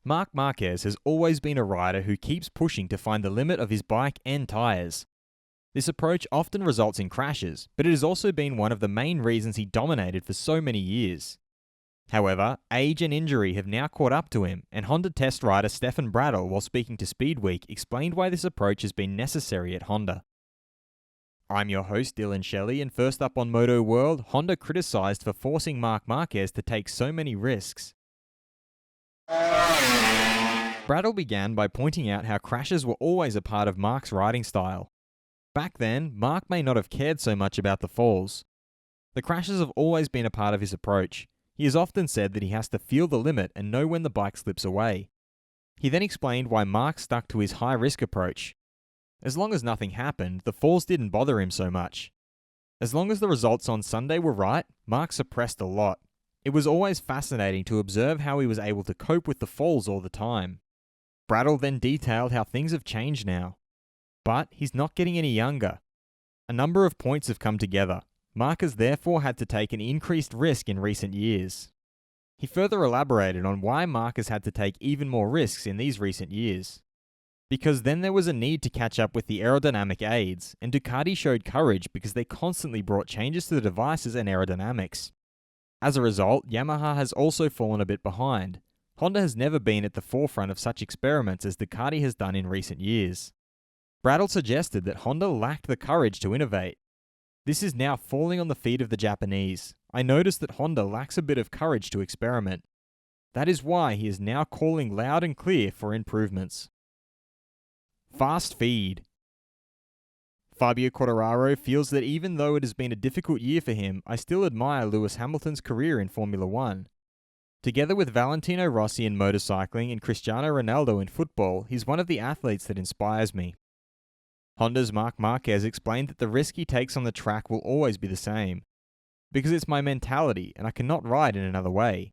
Marc Marquez has always been a rider who keeps pushing to find the limit of his bike and tyres. This approach often results in crashes, but it has also been one of the main reasons he dominated for so many years. However, age and injury have now caught up to him, and Honda test rider Stefan Bradl, while speaking to Speedweek, explained why this approach has been necessary at Honda. I'm your host, Dillon Shelley, and first up on Moto World, Honda criticised for forcing Marc Marquez to take so many risks. Bradl began by pointing out how crashes were always a part of Marc's riding style. Back then, Marc may not have cared so much about the falls. The crashes have always been a part of his approach. He has often said that he has to feel the limit and know when the bike slips away. He then explained why Marc stuck to his high-risk approach. As long as nothing happened, the falls didn't bother him so much. As long as the results on Sunday were right, Marc suppressed a lot. It was always fascinating to observe how he was able to cope with the falls all the time. Bradl then detailed how things have changed now. But he's not getting any younger. A number of points have come together. Marc has therefore had to take an increased risk in recent years. He further elaborated on why Marc has had to take even more risks in these recent years. Because then there was a need to catch up with the aerodynamic aids, and Ducati showed courage because they constantly brought changes to the devices and aerodynamics. As a result, Yamaha has also fallen a bit behind. Honda has never been at the forefront of such experiments as Ducati has done in recent years. Bradl suggested that Honda lacked the courage to innovate. This is now falling on the feet of the Japanese. I noticed that Honda lacks a bit of courage to experiment. That is why he is now calling loud and clear for improvements. Fast feed. Fabio Quartararo feels that even though it has been a difficult year for him, I still admire Lewis Hamilton's career in Formula 1. Together with Valentino Rossi in motorcycling and Cristiano Ronaldo in football, he's one of the athletes that inspires me. Honda's Marc Marquez explained that the risk he takes on the track will always be the same. Because it's my mentality and I cannot ride in another way.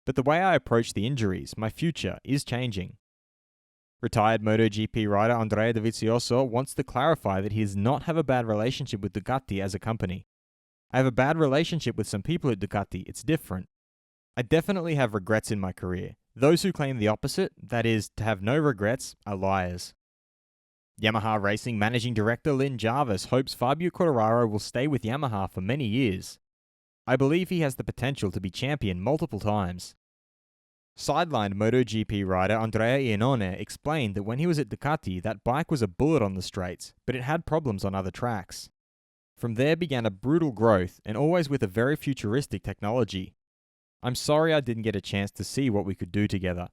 But the way I approach the injuries, my future, is changing. Retired MotoGP rider Andrea Dovizioso wants to clarify that he does not have a bad relationship with Ducati as a company. I have a bad relationship with some people at Ducati, it's different. I definitely have regrets in my career. Those who claim the opposite, that is, to have no regrets, are liars. Yamaha Racing Managing Director Lynn Jarvis hopes Fabio Quartararo will stay with Yamaha for many years. I believe he has the potential to be champion multiple times. Sidelined MotoGP rider Andrea Iannone explained that when he was at Ducati, that bike was a bullet on the straights, but it had problems on other tracks. From there began a brutal growth, and always with a very futuristic technology. I'm sorry I didn't get a chance to see what we could do together.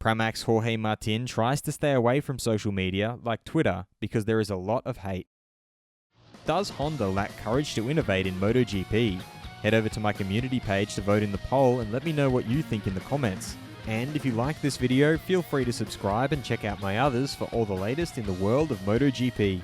Pramac Jorge Martin tries to stay away from social media, like Twitter, because there is a lot of hate. Does Honda lack courage to innovate in MotoGP? Head over to my community page to vote in the poll and let me know what you think in the comments. And if you like this video, feel free to subscribe and check out my others for all the latest in the world of MotoGP.